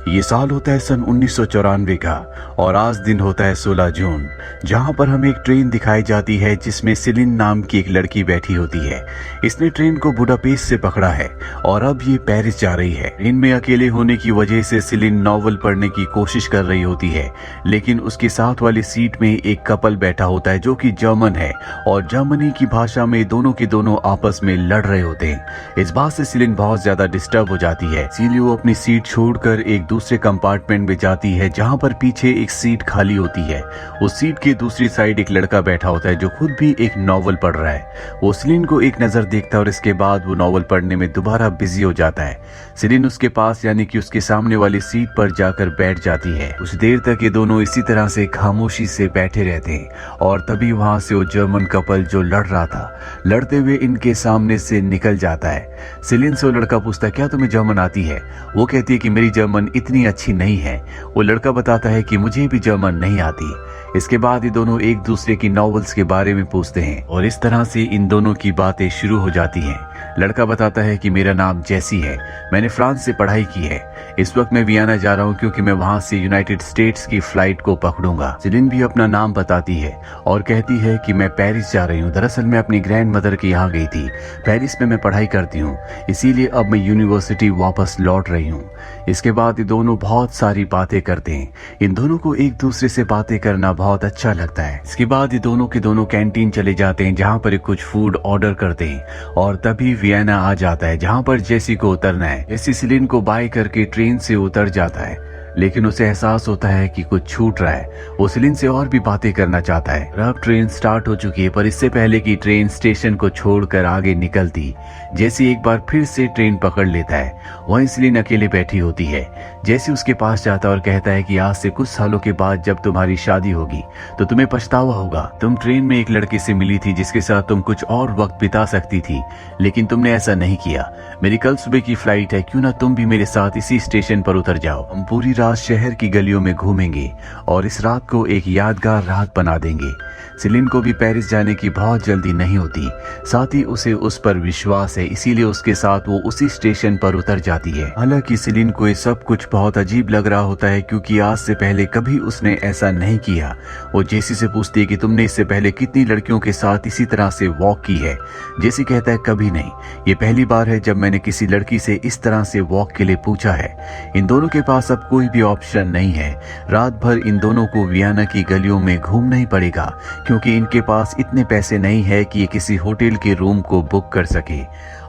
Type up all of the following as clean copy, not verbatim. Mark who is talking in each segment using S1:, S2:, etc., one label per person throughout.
S1: ये साल होता है सन 1994 का और आज दिन होता है 16 जून, जहां पर हमें एक ट्रेन दिखाई जाती है जिसमें सिलिन नाम की एक लड़की बैठी होती है। इसने ट्रेन को बुडापेस्ट से पकड़ा है और अब ये पेरिस जा रही है। ट्रेन में अकेले होने की वजह से सिलिन नॉवल पढ़ने की कोशिश कर रही होती है, लेकिन उसके साथ वाली सीट में एक कपल बैठा होता है जो कि जर्मन है और जर्मनी की भाषा में दोनों के दोनों आपस में लड़ रहे होते हैं। इस बात से सिलिन बहुत ज्यादा डिस्टर्ब हो जाती है, इसीलिए वो अपनी सीट छोड़कर एक दूसरे कंपार्टमेंट में जाती है जहां पर पीछे एक सीट खाली होती है। उस सीट की दूसरी साइड एक लड़का बैठा होता है जो खुद भी एक नॉवल पढ़ रहा है। वो सिलिन को एक नजर देखता है और इसके बाद वो नॉवल पढ़ने में दोबारा बिजी हो जाता है। सिलिन उसके पास यानी कि उसके सामने वाली सीट पर जाकर बैठ जाती है। कुछ देर तक ये दोनों इसी तरह से खामोशी से बैठे रहते हैं और तभी वहां से वो जर्मन कपल जो लड़ रहा था लड़ते हुए इनके सामने से निकल जाता है। सिलिन से वो लड़का पूछता है, क्या तुम्हें जर्मन आती है? वो कहती है कि मेरी जर्मन इतनी अच्छी नहीं है। वो लड़का बताता है कि मुझे भी जर्मन नहीं आती। इसके बाद ये दोनों एक दूसरे की नॉवेल्स के बारे में पूछते हैं और इस तरह से इन दोनों की बातें शुरू हो जाती हैं। लड़का बताता है कि मेरा नाम जैसी है, मैंने फ्रांस से पढ़ाई की है। इस वक्त मैं वियना जा रहा हूँ क्योंकि मैं वहां से यूनाइटेड स्टेट्स की फ्लाइट को पकड़ूंगा। सिलिन भी अपना नाम बताती है और कहती है कि मैं पेरिस जा रही हूँ। दरअसल मैं अपनी ग्रैंड मदर के यहाँ गई थी, पेरिस में मैं पढ़ाई करती हूँ, इसीलिए अब मैं यूनिवर्सिटी वापस लौट रही हूँ। इसके बाद ये दोनों बहुत सारी बातें करते हैं। इन दोनों को एक दूसरे से बातें करना बहुत अच्छा लगता है। इसके बाद ये दोनों के दोनों कैंटीन चले जाते हैं जहाँ पर कुछ फूड ऑर्डर करते हैं और तभी वियना आ जाता है जहाँ पर जेसी को उतरना है। जेसी सिलिन को बाय करके ट्रेन से उतर जाता है, लेकिन उसे एहसास होता है कि कुछ छूट रहा है। वो सिलिन से और भी बातें करना चाहता है। अब ट्रेन स्टार्ट हो चुकी है, पर इससे पहले कि ट्रेन स्टेशन को छोड़कर आगे निकलती, जैसी एक बार फिर से ट्रेन पकड़ लेता है। वहीं सिलिन अकेले बैठी होती है। जैसी उसके पास जाता है और कहता है कि आज से कुछ सालों के बाद जब तुम्हारी शादी होगी तो तुम्हें पछतावा होगा। तुम ट्रेन में एक लड़के से मिली थी जिसके साथ तुम कुछ और वक्त बिता सकती थी, लेकिन तुमने ऐसा नहीं किया। मेरी कल सुबह की फ्लाइट है, क्यों ना तुम भी मेरे साथ इसी स्टेशन पर उतर जाओ। हम पूरी रात शहर की गलियों में घूमेंगे और इस रात को एक यादगार रात बना देंगे। सिलिन को भी पेरिस जाने की बहुत जल्दी नहीं होती, साथ ही उसे उस पर विश्वास है, इसीलिए उसके साथ वो उसी स्टेशन पर उतर जाती है। हालांकि सिलिन को ये सब कुछ बहुत अजीब लग रहा होता है क्योंकि आज से पहले कभी उसने ऐसा नहीं किया। वो जेसी से पूछती है कि तुमने इससे पहले कितनी लड़कियों के साथ इसी तरह से वॉक की है? जेसी कहता है कभी नहीं, ये पहली बार है जब मैंने किसी लड़की से इस तरह से वॉक के लिए पूछा है। इन दोनों के पास अब कोई भी ऑप्शन नहीं है। रात भर इन दोनों को वियना की गलियों में घूमना ही पड़ेगा क्योंकि इनके पास इतने पैसे नहीं है कि ये किसी होटल के रूम को बुक कर सके।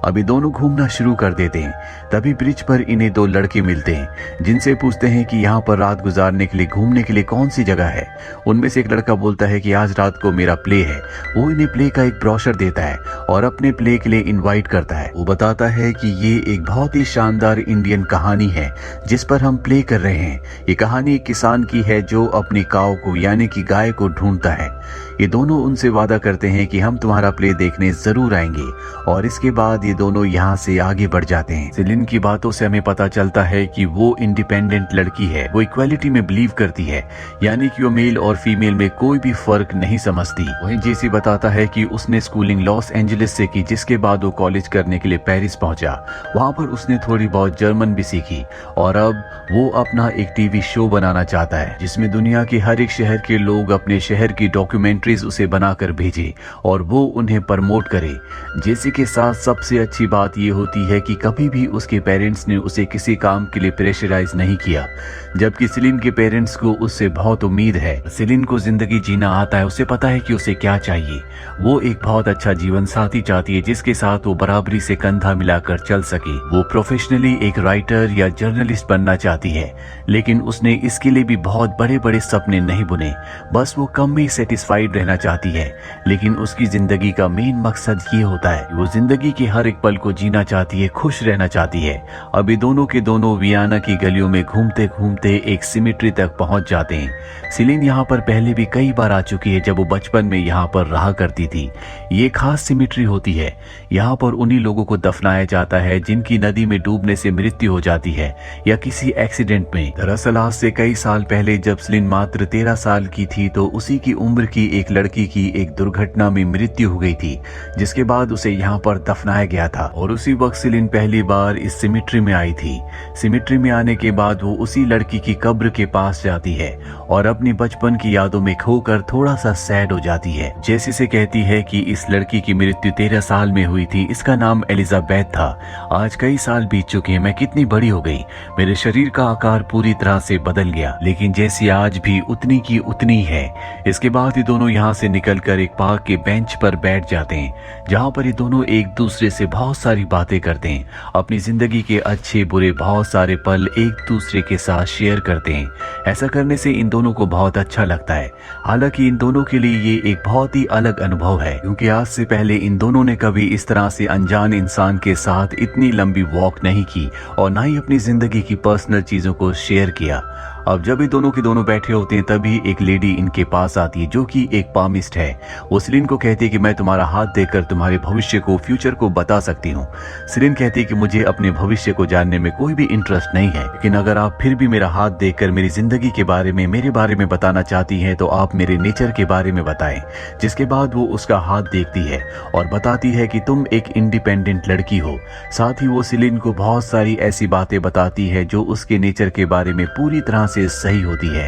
S1: अभी दोनों घूमना शुरू कर देते हैं। तभी ब्रिज पर इन्हें दो लड़के मिलते हैं जिनसे पूछते हैं कि यहाँ पर रात गुजारने के लिए घूमने के लिए कौन सी जगह है। उनमें से एक लड़का बोलता है कि आज रात को मेरा प्ले है। वो इन्हें प्ले का एक ब्रोशर देता है और अपने प्ले के लिए इनवाइट करता है। वो बताता है कि ये एक बहुत ही शानदार इंडियन कहानी है जिस पर हम प्ले कर रहे हैं। ये कहानी एक किसान की है जो अपनी काव को यानी कि गाय को ढूंढता है। ये दोनों उनसे वादा करते हैं कि हम तुम्हारा प्ले देखने जरूर आएंगे और इसके बाद ये दोनों यहाँ से आगे बढ़ जाते हैं। सिलिन की बातों से हमें पता चलता है कि वो इंडिपेंडेंट लड़की है, वो इक्वालिटी में बिलीव करती है, यानी कि वो मेल और फीमेल में कोई भी फर्क नहीं समझती। वहीं जेसी बताता है कि उसने स्कूलिंग लॉस एंजलिस से की, जिसके बाद वो कॉलेज करने के लिए पेरिस पहुंचा। वहां पर उसने थोड़ी बहुत जर्मन भी सीखी और अब वो अपना एक टीवी शो बनाना चाहता है जिसमें दुनिया के हर एक शहर के लोग अपने शहर की डॉक्यूमेंट्रीज उसे बनाकर भेजे और वो उन्हें प्रमोट करे। जेसी के साथ सबसे अच्छी बात ये होती है कि कभी भी उसके पेरेंट्स ने उसे किसी काम के लिए प्रेशराइज नहीं किया, जबकि सिलिन के पेरेंट्स को उससे बहुत उम्मीद है। सिलिन को जिंदगी जीना आता है, उसे पता है कि उसे क्या चाहिए। वो एक बहुत अच्छा जीवन साथी चाहती है जिसके साथ वो बराबरी से कंधा मिलाकर चल सके। वो प्रोफेशनली एक राइटर या जर्नलिस्ट बनना चाहती है, लेकिन उसने इसके लिए भी बहुत बड़े बड़े सपने नहीं बुने। बस वो कम में सेटिस्फाइड रहना चाहती है, लेकिन उसकी जिंदगी का मेन मकसद ये होता है वो जिंदगी के हर एक पल को जीना चाहती है, खुश रहना चाहती है। अभी दोनों के दोनों वियना की गलियों में घूमते घूमते एक सिमेट्री तक पहुंच जाते हैं। सिलिन यहाँ पर पहले भी कई बार आ चुकी है जब वो बचपन में यहाँ पर रहा करती थी। ये खास सिमेट्री होती है, यहाँ पर उन्हीं लोगों को दफनाया जाता है जिनकी नदी में डूबने से मृत्यु हो जाती है या किसी एक्सीडेंट में। दरअसल आज से कई साल पहले जब सिलिन मात्र 13 साल की थी तो उसी की उम्र की एक लड़की की एक दुर्घटना में मृत्यु हो गई थी, जिसके बाद उसे यहाँ पर दफनाया गया गया था और उसी वक्त सिलिन पहली बार इस सिमिट्री में आई थी। सिमिट्री में आने के बाद वो उसी लड़की की कब्र के पास जाती है और अपनी बचपन की यादों में खोकर थोड़ा सा सैड हो जाती है। जेसी से कहती है कि इस लड़की की मृत्यु 13 साल में हुई थी, इसका नाम एलिजाबेथ था। आज कई साल बीत चुके हैं, मैं कितनी बड़ी हो गई, मेरे शरीर का आकार पूरी तरह से बदल गया, लेकिन जेसी आज भी उतनी की उतनी है। इसके बाद ये दोनों यहाँ से निकलकर एक पार्क के बेंच पर बैठ जाते हैं, जहाँ पर ये दोनों एक दूसरे से बहुत सारी बातें करते हैं, अपनी जिंदगी के अच्छे बुरे बहुत सारे पल एक दूसरे के साथ शेयर करते हैं। ऐसा करने से इन दोनों को बहुत अच्छा लगता है। हालांकि इन दोनों के लिए ये एक बहुत ही अलग अनुभव है, क्योंकि आज से पहले इन दोनों ने कभी इस तरह से अनजान इंसान के साथ इतनी लंबी वॉक नहीं की और ना ही अपनी जिंदगी की पर्सनल चीजों को शेयर किया। अब जब ये दोनों के दोनों बैठे होते हैं तभी एक लेडी इनके पास आती है जो कि एक पामिस्ट है। वो सिलिन को कहती है कि मैं तुम्हारा हाथ देखकर तुम्हारे भविष्य को, फ्यूचर को बता सकती हूँ। सिलिन कहती है कि मुझे अपने भविष्य को जानने में कोई भी इंटरेस्ट नहीं है, लेकिन अगर आप फिर भी मेरा हाथ देखकर मेरी जिंदगी के बारे में, मेरे बारे में बताना चाहती हैं तो आप मेरे नेचर के बारे में बताएं। जिसके बाद वो उसका हाथ देखती है और बताती है कि तुम एक इंडिपेंडेंट लड़की हो। साथ ही वो सिलिन को बहुत सारी ऐसी बातें बताती है जो उसके नेचर के बारे में पूरी तरह से सही होती है।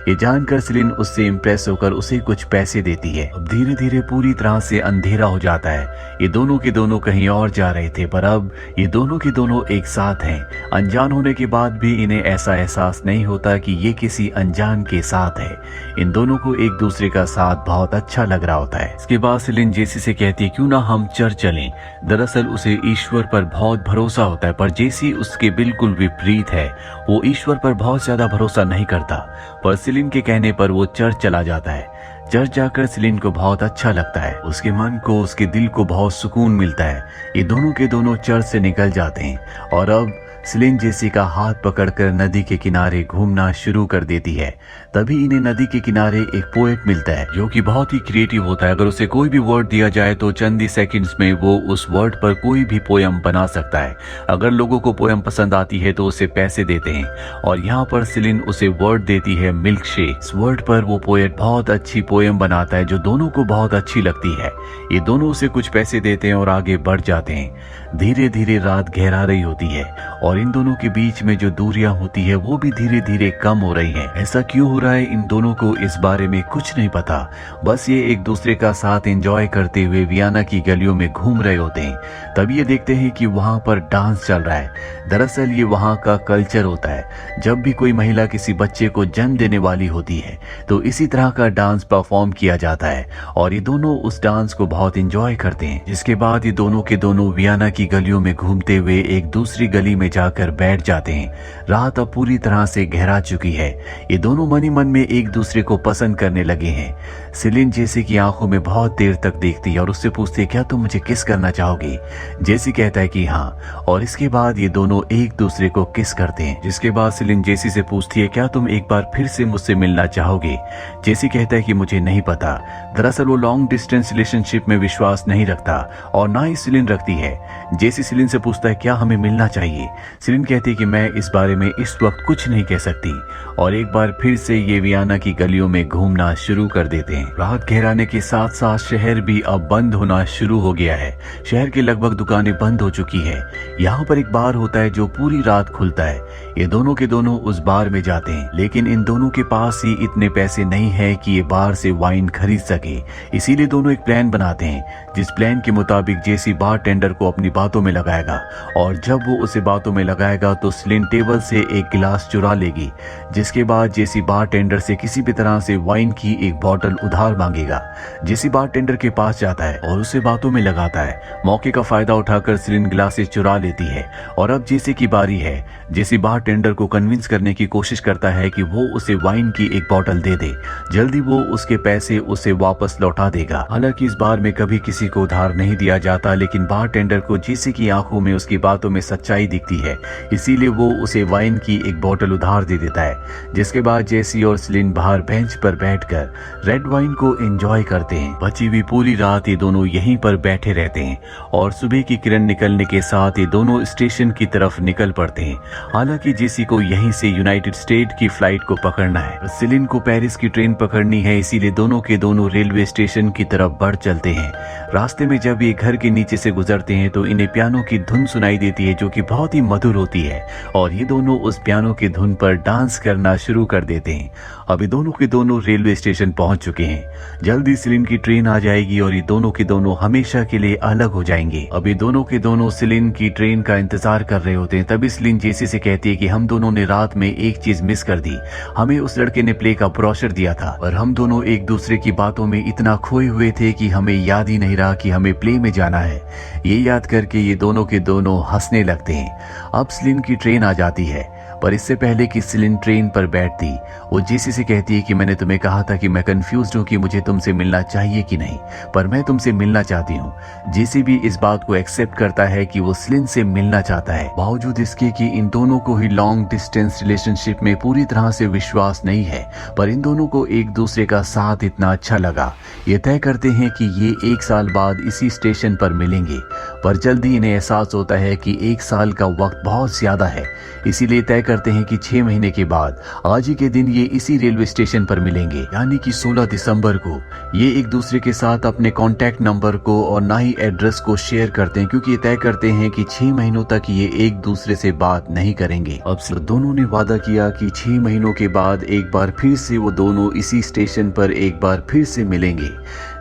S1: ये जानकर सिलिन उससे इम्प्रेस होकर उसे कुछ पैसे देती है। अब धीरे धीरे पूरी तरह से अंधेरा हो जाता है। ये दोनों के दोनों कहीं और जा रहे थे, पर अब ये दोनों के दोनों एक साथ हैं। अनजान होने के बाद भी इन्हें ऐसा एहसास नहीं होता कि ये किसी अनजान के साथ है। इन दोनों को एक दूसरे का साथ बहुत अच्छा लग रहा होता है। इसके बाद सिलिन जेसी से कहती है क्यों ना हम चर्च चलें। दरअसल उसे ईश्वर पर बहुत भरोसा होता है, पर जेसी उसके बिल्कुल विपरीत है। वो ईश्वर पर बहुत ज्यादा भरोसा नहीं करता, पर सिलिन के कहने पर वो चर्च चला जाता है। चर्च जाकर सिलिन को बहुत अच्छा लगता है, उसके मन को, उसके दिल को बहुत सुकून मिलता है। ये दोनों के दोनों चर्च से निकल जाते हैं और अब सिलिन जेसी का हाथ पकड़कर नदी के किनारे घूमना शुरू कर देती है। तभी इन्हें नदी के किनारे एक पोएट मिलता है जो कि बहुत ही क्रिएटिव होता है। अगर उसे कोई भी वर्ड दिया जाए तो चंद ही सेकंड्स में वो उस वर्ड पर कोई भी पोयम बना सकता है। अगर लोगों को पोयम पसंद आती है तो उसे पैसे देते हैं और यहाँ पर सिलिन उसे वर्ड देती है मिल्क शेक। इस वर्ड पर वो पोएट बहुत अच्छी पोयम बनाता है जो दोनों को बहुत अच्छी लगती है। ये दोनों उसे कुछ पैसे देते हैं और आगे बढ़ जाते हैं। धीरे धीरे रात गहरा रही होती है और इन दोनों के बीच में जो दूरियां होती है वो भी धीरे धीरे कम हो रही हैं। ऐसा क्यों हो रहा है इन दोनों को इस बारे में कुछ नहीं पता। बस ये एक दूसरे का साथ एंजॉय करते हुए वियना की गलियों में घूम रहे होते हैं। तभी ये देखते हैं कि वहां पर डांस चल रहा है। दरअसल ये वहां का कल्चर होता है। जब भी कोई महिला किसी बच्चे को जन्म देने वाली होती है तो इसी तरह का डांस परफॉर्म किया जाता है और ये दोनों उस डांस को बहुत एंजॉय करते हैं। जिसके बाद ये दोनों के दोनों वियना की गलियों में घूमते हुए एक दूसरी गली में जाकर बैठ जाते हैं। रात अब पूरी तरह से गहरा चुकी है। ये दोनों मन ही मन में एक दूसरे को पसंद करने लगे हैं। सिलिन जेसी की आंखों में बहुत देर तक देखती है और उससे पूछती है क्या तुम मुझे किस करना चाहोगी। जेसी कहता है कि हाँ, और इसके बाद ये दोनों एक दूसरे को किस करते हैं। जिसके बाद सिलिन जेसी से पूछती है क्या तुम एक बार फिर से मुझसे मिलना चाहोगे। जेसी कहता है कि मुझे नहीं पता। दरअसल वो लॉन्ग डिस्टेंस रिलेशनशिप में विश्वास नहीं रखता और ना ही सिलिन रखती है। जेसी सिलिन से पूछता है क्या हमें मिलना चाहिए। सिलिन कहती है कि मैं इस बारे में इस वक्त कुछ नहीं कह सकती और एक बार फिर से ये वियना की गलियों में घूमना शुरू कर देते हैं। रात गहराने के साथ साथ शहर भी अब बंद होना शुरू हो गया है। शहर की लगभग दुकानें बंद हो चुकी है। यहाँ पर एक बार होता है जो पूरी रात खुलता है। ये दोनों के दोनों उस बार में जाते हैं, लेकिन इन दोनों के पास ही इतने पैसे नहीं है कि ये बार से वाइन खरीद सके। इसीलिए दोनों एक प्लान बनाते हैं, जिस प्लान के मुताबिक जेसी बार टेंडर को अपनी बातों में लगाएगा और जब वो उसे बातों में लगाएगा तो सिलिन टेबल से एक गिलास चुरा लेगी। जिसके बाद जेसी बार टेंडर से किसी भी तरह से वाइन की एक बोतल उधार मांगेगा। जेसी बार टेंडर के पास जाता है और उसे बातों में लगाता है। मौके का फायदा उठाकर सिलिन गिलासेस चुरा लेती है और अब जेसी की बारी है। जेसी बार टेंडर को कन्विंस करने की कोशिश करता है कि वो उसे वाइन की एक बोतल दे दे। जल्दी वो उसके पैसे उसे वापस लौटा देगा। हालांकि इस बार में कभी किसी को उधार नहीं दिया जाता, लेकिन बार टेंडर को जेसी की आंखों में उसकी बातों में सच्चाई दिखती है है, इसीलिए वो उसे वाइन की एक बोतल उधार दे देता है। जिसके बाद जेसी और सिलिन बाहर बेंच पर बैठकर रेड वाइन को एंजॉय करते हैं। बची हुई पूरी रात ये दोनों यहीं पर बैठे रहते हैं और सुबह की किरण निकलने के साथ ये दोनों स्टेशन की तरफ निकल पड़ते हैं। हालांकि जेसी को यहीं से यूनाइटेड स्टेट की फ्लाइट को पकड़ना है, सिलिन को पेरिस की ट्रेन पकड़नी है, इसीलिए दोनों के दोनों रेलवे स्टेशन की तरफ बढ़ चलते हैं। रास्ते में जब ये घर के नीचे से गुजरते हैं तो इन्हें पियानो की धुन सुनाई देती है जो कि बहुत ही मधुर होती है और ये दोनों उस पियानो की धुन पर डांस करना शुरू कर देते हैं। अभी दोनों के दोनों रेलवे स्टेशन पहुंच चुके हैं। जल्दी सिलिन की ट्रेन आ जाएगी और ये दोनों के दोनों हमेशा के लिए अलग हो जाएंगे। अभी दोनों के दोनों सिलिन की ट्रेन का इंतजार कर रहे होते हैं। तभी सिलिन जेसी से कहती है कि हम दोनों ने रात में एक चीज मिस कर दी। हमें उस लड़के ने प्ले का ब्रोशर दिया था और हम दोनों एक दूसरे की बातों में इतना खोए हुए थे कि हमें याद ही नहीं रहा कि हमें प्ले में जाना है। ये याद करके ये दोनों के दोनों हंसने लगते हैं। अब सिलिन की ट्रेन आ जाती है, पर इससे पहले कि सिलिन ट्रेन पर बैठती वो जेसी से कहती है कि मैंने तुम्हें कहा था कि मैं कंफ्यूज्ड हूँ कि मुझे तुमसे मिलना चाहिए कि नहीं, पर मैं तुमसे मिलना चाहती हूँ। जेसी भी इस बात को एक्सेप्ट करता है कि वो सिलिन से मिलना चाहता है, बावजूद इसके कि इन दोनों को ही लॉन्ग डिस्टेंस रिलेशनशिप में पूरी तरह से विश्वास नहीं है, पर इन दोनों को एक दूसरे का साथ इतना अच्छा लगा। ये तय करते हैं कि ये 1 साल बाद इसी स्टेशन पर मिलेंगे, पर जल्दी इन्हें एहसास होता है कि 1 साल का वक्त बहुत ज्यादा है, इसीलिए तय करते हैं कि 6 महीने के बाद आज ही के दिन ये इसी रेलवे स्टेशन पर मिलेंगे, यानी कि 16 दिसंबर को। ये एक दूसरे के साथ अपने कॉन्टैक्ट नंबर को और ना ही एड्रेस को शेयर करते हैं, क्योंकि ये तय करते हैं कि 6 महीनों तक ये एक दूसरे से बात नहीं करेंगे। अब से दोनों ने वादा किया कि 6 महीनों के बाद एक बार फिर से वो दोनों इसी स्टेशन पर एक बार फिर से मिलेंगे।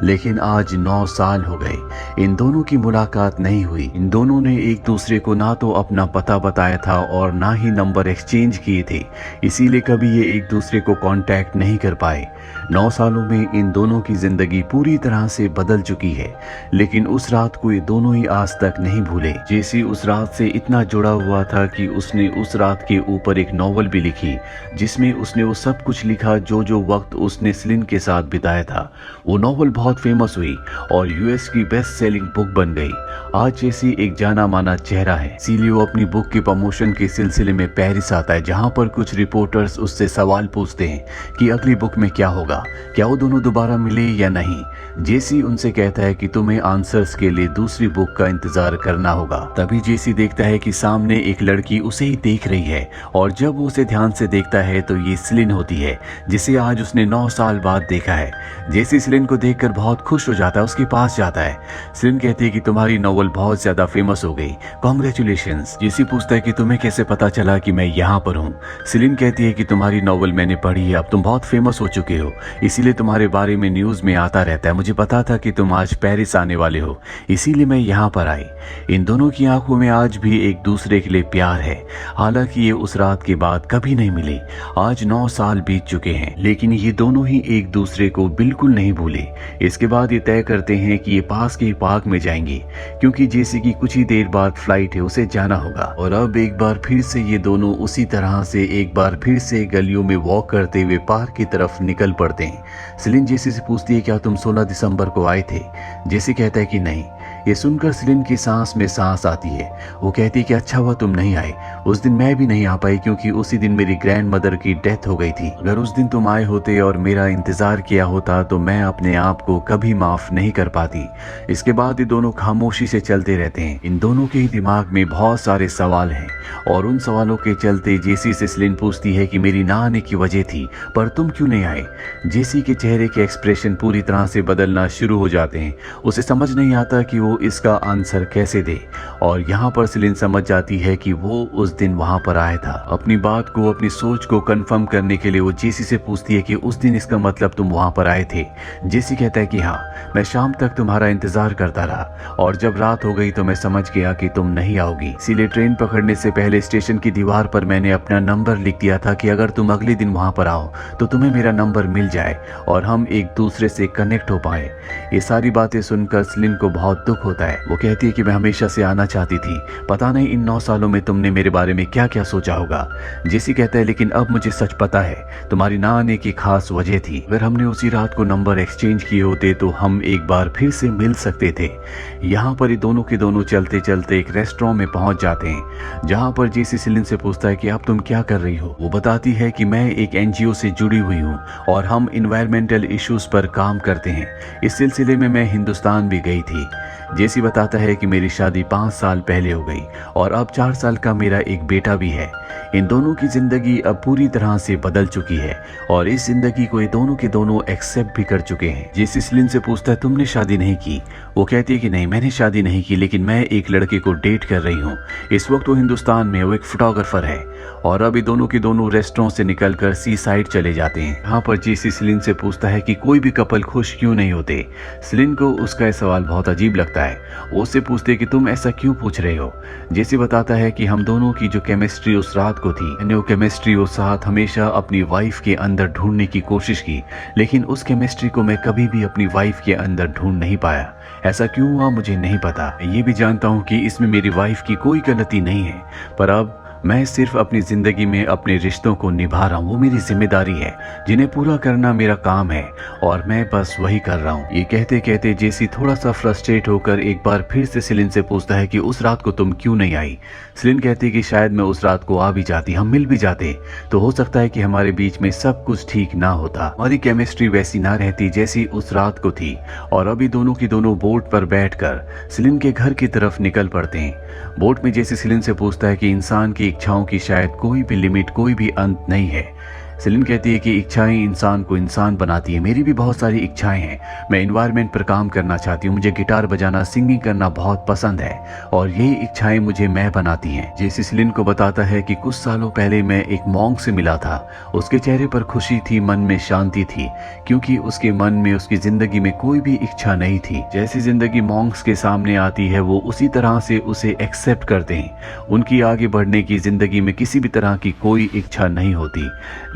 S1: लेकिन आज 9 साल हो गए, इन दोनों की मुलाकात नहीं हुई। इन दोनों ने एक दूसरे को ना तो अपना पता बताया था और ना ही नंबर एक्सचेंज किए थे, इसीलिए कभी ये एक दूसरे को कांटेक्ट नहीं कर पाए। 9 सालों में इन दोनों की जिंदगी पूरी तरह से बदल चुकी है, लेकिन उस रात को ये दोनों ही आज तक नहीं भूले। जेसी उस रात से इतना जुड़ा हुआ था कि उसने उस रात के ऊपर एक नॉवल भी लिखी, जिसमें उसने वो सब कुछ लिखा जो वक्त उसने सिलिन के साथ बिताया था। वो नॉवल बहुत फेमस हुई और यूएस की बेस्ट सेलिंग बुक बन गई। आज जेसी एक जाना माना चेहरा है, इसीलिए वो अपनी बुक के प्रमोशन के सिलसिले में पेरिस आता है, जहाँ पर कुछ रिपोर्टर्स उससे सवाल पूछते हैं कि अगली बुक में क्या होगा, क्या वो दोनों दोबारा मिले या नहीं। जेसी उनसे कहता है कि तुम्हें आंसर्स के लिए दूसरी बुक का इंतजार करना होगा। तभी जेसी देखता है कि सामने एक लड़की उसे ही देख रही है और जब वो उसे ध्यान से देखता है तो ये सिलिन होती है, जिसे आज उसने 9 साल बाद देखा है। जेसी सिलिन को देखकर बहुत खुश हो जाता है, उसके पास जाता है। सिलिन कहती है कि तुम्हारी नॉवल बहुत ज्यादा फेमस हो गई, कॉन्ग्रेचुलेशंस। जेसी पूछता है कि तुम्हें कैसे पता चला कि मैं यहाँ पर हूँ। सिलिन कहती है कि तुम्हारी नॉवल मैंने पढ़ी है, अब तुम बहुत फेमस हो चुके हो, इसीलिए तुम्हारे बारे में न्यूज में आता रहता है। मुझे पता था कि तुम आज पेरिस आने वाले हो, इसीलिए मैं यहाँ पर आई। इन दोनों की आंखों में आज भी एक दूसरे के लिए प्यार है। हालांकि ये उस रात के बाद कभी नहीं मिले। आज 9 साल बीत चुके हैं, लेकिन ये दोनों ही एक दूसरे को बिल्कुल नहीं भूले। इसके बाद ये तय करते हैं कि ये पास के पार्क में जाएंगे, क्योंकि जेसी की कुछ ही देर बाद फ्लाइट है, उसे जाना होगा। और अब एक बार फिर से ये दोनों उसी तरह से एक बार फिर से गलियों में वॉक करते हुए पार्क की तरफ निकल पड़ते हैं। सिलिन जेसी से पूछती है, क्या तुम 16 दिसंबर को आए थे? जेसी कहता है कि नहीं। ये सुनकर सिलिन की सांस में सांस आती है। वो कहती है कि अच्छा हुआ तुम नहीं आए, उस दिन मैं भी नहीं आ पाई क्योंकि उसी दिन मेरी ग्रैंड मदर की डेथ हो गई थी। अगर उस दिन तुम आए होते और मेरा इंतजार किया होता तो मैं अपने आप को कभी माफ नहीं कर पाती। इसके बाद ये दोनों खामोशी से चलते रहते हैं। इन दोनों के ही दिमाग में बहुत सारे सवाल हैं और उन सवालों के चलते जेसी से सिलिन पूछती है कि मेरी ना आने की वजह थी, पर तुम क्यों नहीं आए? जेसी के चेहरे के एक्सप्रेशन पूरी तरह से बदलना शुरू हो जाते हैं। उसे समझ नहीं आता कि वो इसका आंसर कैसे दे और यहाँ पर सिलिन समझ जाती है कि वो उस दिन वहां पर आया था। अपनी बात को, अपनी सोच को कंफर्म करने के लिए वो जेसी से पूछती है कि उस दिन इसका मतलब तुम वहां पर आए थे? जेसी कहता है कि हाँ, मैं शाम तक तुम्हारा इंतजार करता रहा और जब रात हो गई तो मैं समझ गया कि तुम नहीं आओगी, इसीलिए ट्रेन पकड़ने से पहले स्टेशन की दीवार पर मैंने अपना नंबर लिख दिया था कि अगर तुम अगले दिन वहां पर आओ तो तुम्हें मेरा नंबर मिल जाए और हम एक दूसरे से कनेक्ट हो पाए। ये सारी बातें सुनकर सिलिन को बहुत दुख दुख होता है। वो कहती है कि मैं हमेशा से आना चाहती थी, पता नहीं इन 9 सालों में तुमने मेरे बारे में क्या क्या सोचा होगा। जेसी कहता है लेकिन अब मुझे सच पता है, तुम्हारी ना आने की खास वजह थी। अगर हमने उसी रात को नंबर एक्सचेंज किए होते तो हम एक बार फिर से मिल सकते थे। यहाँ पर ये दोनों के दोनों चलते चलते एक रेस्टोरेंट में पहुंच जाते हैं, जहाँ पर जेसी सिलिन से पूछता है कि अब तुम क्या कर रही हो। वो बताती है कि मैं एक एनजीओ से जुड़ी हुई हूँ और हम इन्वायरमेंटल इश्यूज पर काम करते हैं। इस सिलसिले में मैं हिंदुस्तान भी गई थी। जेसी बताता है कि मेरी शादी 5 साल पहले हो गई और अब 4 साल का मेरा एक बेटा भी है। इन दोनों की जिंदगी अब पूरी तरह से बदल चुकी है और इस जिंदगी को ये दोनों के दोनों एक्सेप्ट भी कर चुके हैं। जेसी सिलिन से पूछता है तुमने शादी नहीं की। वो कहती है कि नहीं, मैंने शादी नहीं की, लेकिन मैं एक लड़के को डेट कर रही हूँ। इस वक्त वो हिंदुस्तान में, वो एक फोटोग्राफर है। और अब ये दोनों के दोनों रेस्टोरेंट से निकलकर सी साइड चले जाते हैं। यहाँ पर जेसी सिलिन से पूछता है कि कोई भी कपल खुश क्यों नहीं होते। सिलिन को उसका यह सवाल बहुत अजीब लगता है। वो उससे पूछते कि तुम ऐसा क्यों पूछ रहे हो। जेसी बताता है कि हम दोनों की जो केमिस्ट्री उस रात को थी, मैंने वो केमिस्ट्री उस साथ हमेशा अपनी वाइफ के अंदर ढूंढने की कोशिश की, लेकिन उस केमिस्ट्री को मैं कभी भी अपनी वाइफ के अंदर ढूंढ नहीं पाया। ऐसा क्यों हुआ मुझे नहीं पता। मैं ये भी जानता हूँ कि इसमें मेरी वाइफ की कोई गलती नहीं है, पर अब मैं सिर्फ अपनी जिंदगी में अपने रिश्तों को निभा रहा हूँ। वो मेरी जिम्मेदारी है, जिन्हें पूरा करना मेरा काम है और मैं बस वही कर रहा हूँ। ये कहते कहते जेसी थोड़ा सा फ्रस्ट्रेट होकर एक बार फिर से सिलिन से पूछता है कि उस रात को तुम क्यों नहीं आई। सिलिन कहती है कि शायद मैं उस रात को आ भी जाती, हम मिल भी जाते, तो हो सकता है कि हमारे बीच में सब कुछ ठीक ना होता, हमारी केमिस्ट्री वैसी ना रहती जैसी उस रात को थी। और अभी दोनों की दोनों बोट पर बैठकर सिलिन के घर की तरफ निकल पड़ते हैं। बोट में जेसी सिलिन से पूछता है कि इंसान की इच्छाओं की शायद कोई भी लिमिट, कोई भी अंत नहीं है। सिलिन कहती है कि इच्छाएं इंसान को इंसान बनाती है। मेरी भी बहुत सारी इच्छाएं हैं। मैं एनवायरनमेंट पर काम करना चाहती हूँ, मुझे गिटार बजाना, सिंगिंग करना बहुत पसंद है और यही इच्छाएं मुझे मैं बनाती हैं। जेसी सिलिन को बताता है कि कुछ सालों पहले मैं एक मॉन्क से मिला था। उसके चेहरे पर खुशी थी, मन में शांति थी, क्योंकि उसके मन में उसकी जिंदगी में कोई भी इच्छा नहीं थी। जैसी जिंदगी मॉन्क्स के सामने आती है वो उसी तरह से उसे एक्सेप्ट करते हैं। उनकी आगे बढ़ने की जिंदगी में किसी भी तरह की कोई इच्छा नहीं होती।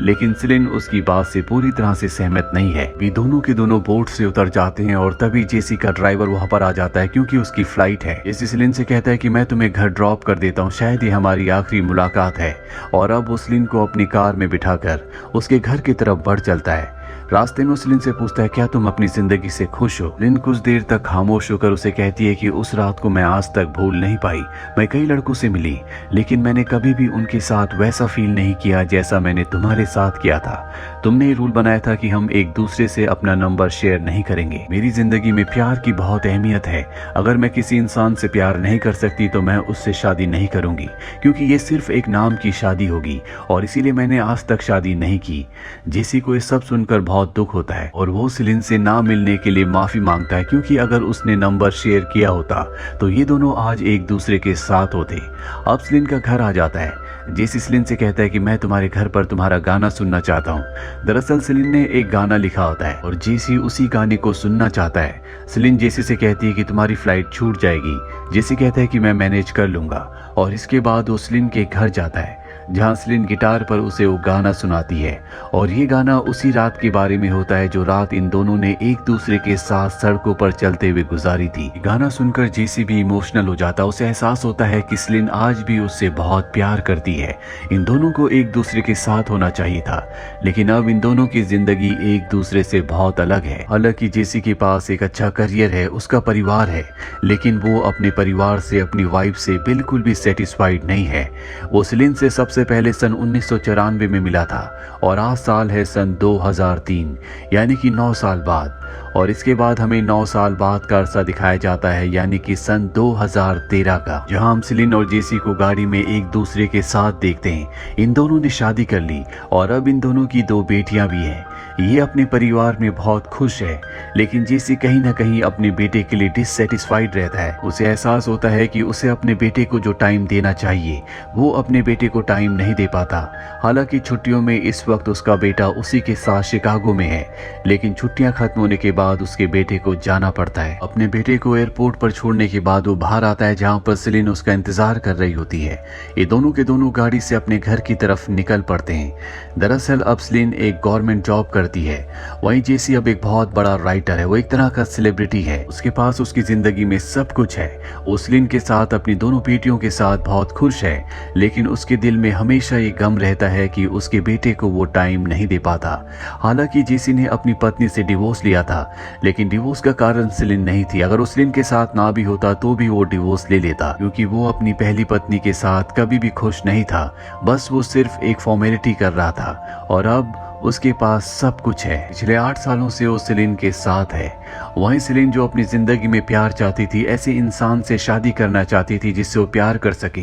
S1: लेकिन सिलिन उसकी बात से पूरी तरह से सहमत नहीं है। वे दोनों के दोनों बोट से उतर जाते हैं और तभी जेसी का ड्राइवर वहां पर आ जाता है, क्योंकि उसकी फ्लाइट है। जेसी सिलिन से कहता है कि मैं तुम्हें घर ड्रॉप कर देता हूँ, शायद ये हमारी आखिरी मुलाकात है। और अब वो सिलिन को अपनी कार में बिठाकर उसके घर की तरफ बढ़ चलता है। रास्ते में सिलिन से पूछता है क्या तुम अपनी जिंदगी से खुश हो। सिलिन कुछ देर तक खामोश होकर उसे कहती है कि उस रात को मैं आज तक भूल नहीं पाई। मैं कई लड़कों से मिली, लेकिन मैंने कभी भी उनके साथ वैसा फील नहीं किया जैसा मैंने तुम्हारे साथ किया था। तुमने ये रूल बनाया था कि हम एक दूसरे से अपना नंबर शेयर नहीं करेंगे। मेरी जिंदगी में प्यार की बहुत अहमियत है। अगर मैं किसी इंसान से प्यार नहीं कर सकती तो मैं उससे शादी नहीं करूंगी, क्योंकि ये सिर्फ एक नाम की शादी होगी और इसीलिए मैंने आज तक शादी नहीं की। जेसी को ये सब सुनकर बहुत दुख होता है और वो सिलिन से ना मिलने के लिए माफी मांगता है, क्योंकि अगर उसने नंबर शेयर किया होता तो ये दोनों आज एक दूसरे के साथ होते। अब सिलिन का घर आ जाता है। जेसी सिलिन से कहता है कि मैं तुम्हारे घर पर तुम्हारा गाना सुनना चाहता हूँ। दरअसल सिलिन ने एक गाना लिखा होता है और जेसी उसी गाने को सुनना चाहता है। सिलिन जेसी से कहती है कि तुम्हारी फ्लाइट छूट जाएगी। जेसी कहता है कि मैं मैनेज कर लूंगा और इसके बाद वो सिलिन के घर जाता है, जहाँ सिलिन गिटार पर उसे वो गाना सुनाती है। और ये गाना उसी रात के बारे में होता है जो रात इन दोनों ने एक दूसरे के साथ सड़कों पर चलते हुए गुजारी थी। गाना सुनकर जेसी भी इमोशनल हो जाता है। उसे एहसास होता है कि सिलिन आज भी उससे बहुत प्यार करती है। इन दोनों को एक दूसरे के साथ होना चाहिए था, लेकिन अब इन दोनों की जिंदगी एक दूसरे से बहुत अलग है। हालांकि जेसी के पास एक अच्छा करियर है, उसका परिवार है, लेकिन वो अपने परिवार से, अपनी वाइफ से बिल्कुल भी सेटिस्फाइड नहीं है। वो सिलिन से सबसे पहले सन 1994 में मिला था और आज साल है सन 2003, यानी कि 9 साल बाद। और इसके बाद हमें 9 साल बाद का अरसा दिखाया जाता है, यानी कि सन 2013 का, जहां हम सिलिन और जेसी को गाड़ी में एक दूसरे के साथ देखते हैं। इन दोनों ने शादी कर ली और अब इन दोनों की 2 बेटियां भी हैं। ये अपने परिवार में बहुत खुश है, लेकिन जेसी कहीं ना कहीं अपने बेटे के लिए डिससेटिस्फाइड रहता है। उसे एहसास होता है कि उसे अपने बेटे को जो टाइम देना चाहिए वो अपने बेटे को टाइम नहीं दे पाता। हालांकि छुट्टियों में इस वक्त उसका बेटा उसी के साथ शिकागो में है, लेकिन छुट्टियां खत्म होने के बाद उसके बेटे को जाना पड़ता है। अपने बेटे को एयरपोर्ट पर छोड़ने के बाद वो बाहर आता है, जहाँ पर सिलिन उसका इंतजार कर रही होती है। ये दोनों के दोनों गाड़ी से अपने घर की तरफ निकल पड़ते हैं। दरअसल अब सिलिन एक गवर्नमेंट जॉब जॉब करती है। वहीं जेसी अब एक बहुत बड़ा राइटर है, वो एक तरह का सेलिब्रिटी है। उसके पास उसकी जिंदगी में सब कुछ है। वो सेलिन के साथ, अपनी दोनों बेटियों के साथ बहुत खुश है, लेकिन उसके दिल में हमेशा ये गम रहता है कि उसके बेटे को वो टाइम नहीं दे पाता। हालांकि जेसी ने अपनी पत्नी से डिवोर्स लिया था, लेकिन डिवोर्स का कारण सेलिन नहीं थी। अगर वो सेलिन के साथ ना भी होता तो भी वो डिवोर्स ले लेता, क्योंकि वो अपनी पहली पत्नी के साथ कभी भी खुश नहीं था। बस वो सिर्फ एक फॉर्मेलिटी कर रहा था और अब उसके पास सब कुछ है। पिछले 8 सालों से वो सेलिन के साथ है। वहीं सेलिन जो अपनी जिंदगी में प्यार चाहती थी, ऐसे इंसान से शादी करना चाहती थी जिससे वो प्यार कर सके,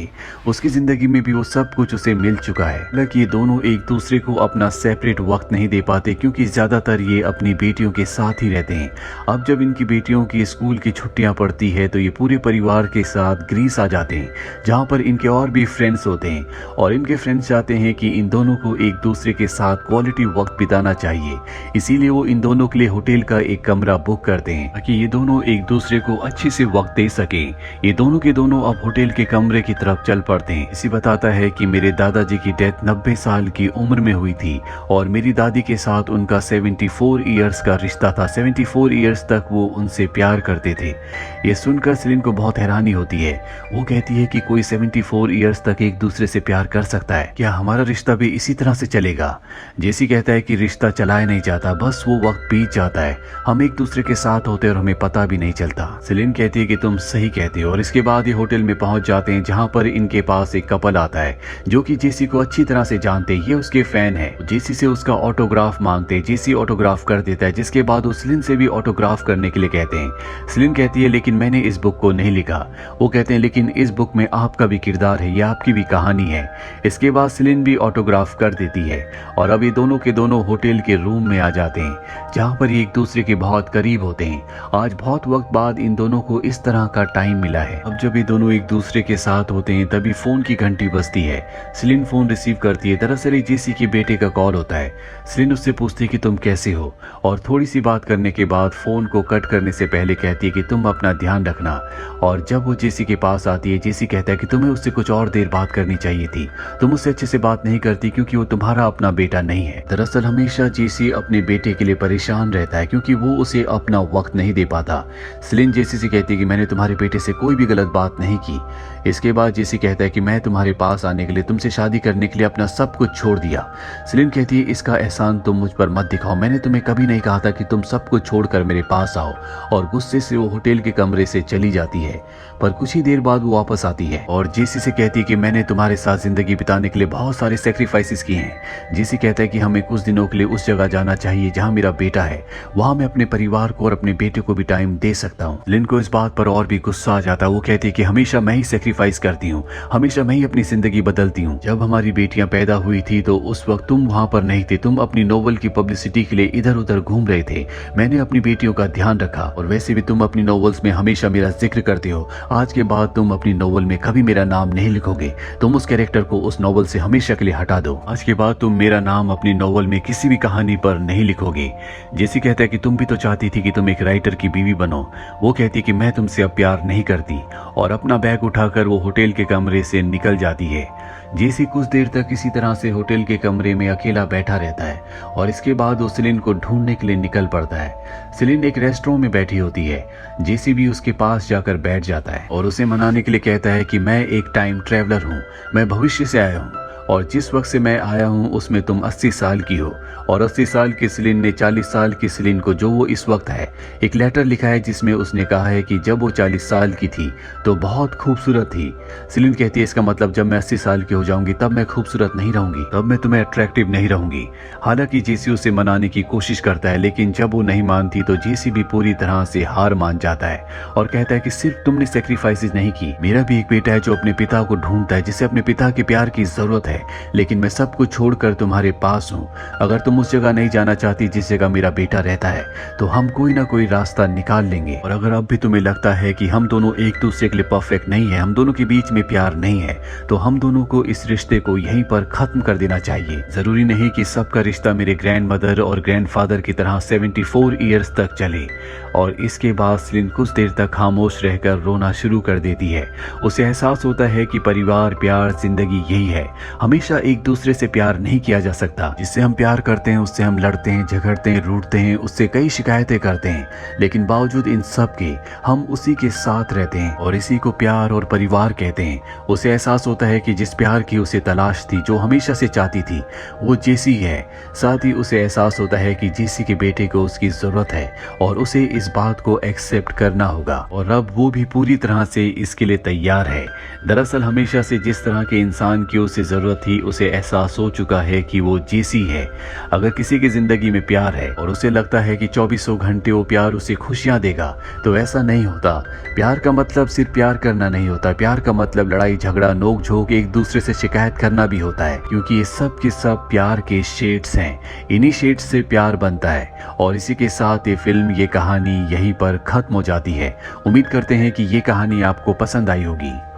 S1: उसकी जिंदगी में भी वो सब कुछ उसे मिल चुका है। हालांकि ये दोनों एक दूसरे को अपना सेपरेट वक्त नहीं दे पाते, क्योंकि ज्यादातर ये अपनी बेटियों के साथ ही रहते हैं। अब जब इनकी बेटियों की स्कूल की छुट्टियां पड़ती है तो ये पूरे परिवार के साथ ग्रीस आ जाते हैं, जहाँ पर इनके और भी फ्रेंड्स होते हैं, और इनके फ्रेंड्स चाहते हैं कि इन दोनों को एक दूसरे के साथ क्वालिटी वक्त बिताना चाहिए। इसीलिए वो इन दोनों के लिए होटल का एक कमरा बुक करते हैं ताकि ये दोनों एक दूसरे को अच्छे से वक्त दे सके। ये दोनों के दोनों अब होटल के कमरे की तरफ चल पड़ते हैं। इसी बताता है कि मेरे दादाजी की डेथ 90 साल की उम्र में हुई थी और मेरी दादी के साथ उनका 74 ईयर्स का रिश्ता था। 74 ईयर्स तक वो उनसे प्यार करते थे। ये सुनकर सेलिन को बहुत हैरानी होती है। वो कहती है कि कोई 74 ईयर्स तक एक दूसरे से प्यार कर सकता है? क्या हमारा रिश्ता भी इसी तरह से चलेगा? जेसी कहता है कि रिश्ता चलाया नहीं जाता, बस वो वक्त बीत जाता है। हम एक दूसरे के साथ होते और हमें पता भी नहीं चलता। सेलिन कहती है कि तुम सही कहते हो, और इसके बाद ये होटल में पहुंच जाते हैं, जहां पर इनके पास एक कपल आता है जो कि जेसी को अच्छी तरह से जानते हैं। ये उसके फैन है। जेसी से उसका ऑटोग्राफ मांगते हैं। जेसी ऑटोग्राफ कर देता है, जिसके बाद वो सेलिन से भी ऑटोग्राफ करने के लिए कहते हैं। सेलिन कहती है लेकिन मैंने इस बुक को नहीं लिखा। वो कहते हैं लेकिन इस बुक में आपका भी किरदार है, ये आपकी भी कहानी है। इसके बाद सेलिन भी ऑटोग्राफ कर देती है और अब ये दोनों के दोनों होटल के रूम में आ जाते हैं, जहां पर ये एक दूसरे के बहुत करीब होते हैं। आज बहुत वक्त बाद इन दोनों को इस तरह का टाइम मिला है। अब जब ये दोनों एक दूसरे के साथ होते हैं तभी फोन की घंटी बजती है। सेलिन फोन रिसीव करती है। दरअसल ये जेसी के बेटे का कॉल होता है। सेलिन उससे पूछती है कि तुम कैसे हो, और थोड़ी सी बात करने के बाद फोन को कट करने से पहले कहती है कि तुम अपना ध्यान रखना। और जब वो जेसी के पास आती है, जेसी कहता है कि तुम्हें उससे कुछ और देर बात करनी चाहिए थी, तुम उससे अच्छे से बात नहीं करती क्योंकि वो तुम्हारा अपना बेटा नहीं है। दरअसल हमेशा जेसी अपने बेटे के लिए परेशान रहता है क्योंकि वो उसे अपना वक्त नहीं दे पाता। सेलिन जेसी से कहती है कि मैंने तुम्हारे बेटे से कोई भी गलत बात नहीं की। इसके बाद जेसी कहता है कि मैं तुम्हारे पास आने के लिए, तुमसे शादी करने के लिए अपना सब कुछ छोड़ दिया। सेलिन कहती है इसका एहसान तुम मुझ पर मत दिखाओ, मैंने तुम्हें कभी नहीं कहा था कि तुम सब कुछ छोड़कर मेरे पास आओ। और गुस्से से वो होटल के कमरे से चली जाती है, पर कुछ ही देर बाद वो वापस आती है और जेसी से कहती है कि मैंने तुम्हारे साथ जिंदगी बिताने के लिए बहुत सारे सेक्रीफाइसेस किए हैं। जेसी कहता है कि हमें कुछ दिनों के लिए उस जगह जाना चाहिए जहां मेरा बेटा है, वहां मैं अपने परिवार को और अपने बेटे को भी टाइम दे सकता हूँ। सेलिन को इस बात पर और भी गुस्सा आ जाता है। वो कहती है कि हमेशा मैं ही सेक्रीफाइस करती हूँ, हमेशा मैं ही अपनी जिंदगी बदलती हूँ। जब हमारी बेटियां पैदा हुई थी तो उस वक्त तुम वहां पर नहीं थे, तुम अपनी नोवेल की पब्लिसिटी के लिए इधर उधर घूम रहे थे। मैंने अपनी बेटियों का ध्यान रखा, और वैसे भी तुम अपनी नोवेल्स में हमेशा मेरा जिक्र करते हो। आज के बाद तुम अपनी नोवेल में कभी मेरा नाम नहीं लिखोगे, तुम उस कैरेक्टर को उस नोवेल से हमेशा के लिए हटा दो। आज के बाद तुम मेरा नाम अपनी नोवेल में किसी भी कहानी पर नहीं लिखोगे। जेसी कहता है कि तुम भी तो चाहती थी कि तुम एक राइटर की बीवी बनो। वो कहती है कि मैं तुमसे अब प्यार नहीं करती, और अपना बैग उठाकर वो होटल के कमरे से निकल जाती है। जेसी कुछ देर तक इसी तरह से होटल के कमरे में अकेला बैठा रहता है, और इसके बाद वो सेलिन को ढूंढने के लिए निकल पड़ता है। सेलिन एक रेस्टोरेंट में बैठी होती है। जेसी भी उसके पास जाकर बैठ जाता है और उसे मनाने के लिए कहता है कि मैं एक टाइम ट्रैवलर हूँ, मैं भविष्य से आया हूँ, और जिस वक्त से मैं आया हूँ उसमें तुम 80 साल की हो। और 80 साल की सेलिन ने 40 साल की सेलिन को, जो वो इस वक्त है, एक लेटर लिखा है जिसमें उसने कहा है कि जब वो 40 साल की थी तो बहुत खूबसूरत थी। सेलिन कहती है इसका मतलब जब मैं 80 साल की हो जाऊंगी तब मैं खूबसूरत नहीं रहूंगी, तब मैं तुम्हें अट्रैक्टिव नहीं रहूंगी। हालांकि जेसी उसे मनाने की कोशिश करता है, लेकिन जब वो नहीं मानती तो जेसी भी पूरी तरह से हार मान जाता है और कहता है कि सिर्फ तुमने सेक्रीफाइसेस नहीं की, मेरा भी एक बेटा है जो अपने पिता को ढूंढता है, जिसे अपने पिता के प्यार की जरूरत है, लेकिन मैं सब कुछ छोड़कर तुम्हारे पास हूँ। अगर तुम उस जगह नहीं जाना चाहती जिस जगह मेरा बेटा रहता है तो हम कोई ना कोई रास्ता निकाल लेंगे। और अगर अब भी तुम्हें लगता है कि हम दोनों एक दूसरे के लिए परफेक्ट नहीं है, हम दोनों के बीच में प्यार नहीं है, तो हम दोनों को इस रिश्ते को यहीं पर खत्म कर देना चाहिए। जरूरी नहीं कि सबका रिश्ता मेरे ग्रैंड मदर और ग्रैंडफादर की तरह 74 ईयर्स तक चले। और इसके बाद सेलिन कुछ देर तक खामोश रहकर रोना शुरू कर देती है। उसे एहसास होता है कि परिवार, प्यार, जिंदगी यही है। हम हमेशा एक दूसरे से प्यार नहीं किया जा सकता। जिससे हम प्यार करते हैं उससे हम लड़ते हैं, झगड़ते हैं, रूठते हैं, उससे कई शिकायतें करते हैं, लेकिन बावजूद इन सब के हम उसी के साथ रहते हैं और इसी को प्यार और परिवार कहते हैं। उसे एहसास होता है कि जिस प्यार की उसे तलाश थी, जो हमेशा से चाहती थी, वो जेसी है। साथ ही उसे एहसास होता है कि जेसी के बेटे को उसकी जरूरत है और उसे इस बात को एक्सेप्ट करना होगा और अब वो भी पूरी तरह से इसके लिए तैयार है। दरअसल हमेशा से जिस तरह के इंसान की उसे जरूरत थी, उसे एहसास हो चुका है कि वो जेसी है। अगर किसी की जिंदगी में प्यार है और उसे लगता है कि 2400 घंटे वो प्यार उसे खुशियां देगा, तो ऐसा नहीं होता। प्यार का मतलब सिर्फ प्यार करना नहीं होता। प्यार का मतलब लड़ाई झगड़ा, नोक झोंक, एक दूसरे से शिकायत करना भी होता है, क्योंकि ये सब के सब प्यार के शेड्स हैं। इन्हीं शेड्स से प्यार बनता है और इसी के साथ ये फिल्म, ये कहानी यहीं पर खत्म हो जाती है। उम्मीद करते हैं कि ये कहानी आपको पसंद आई होगी।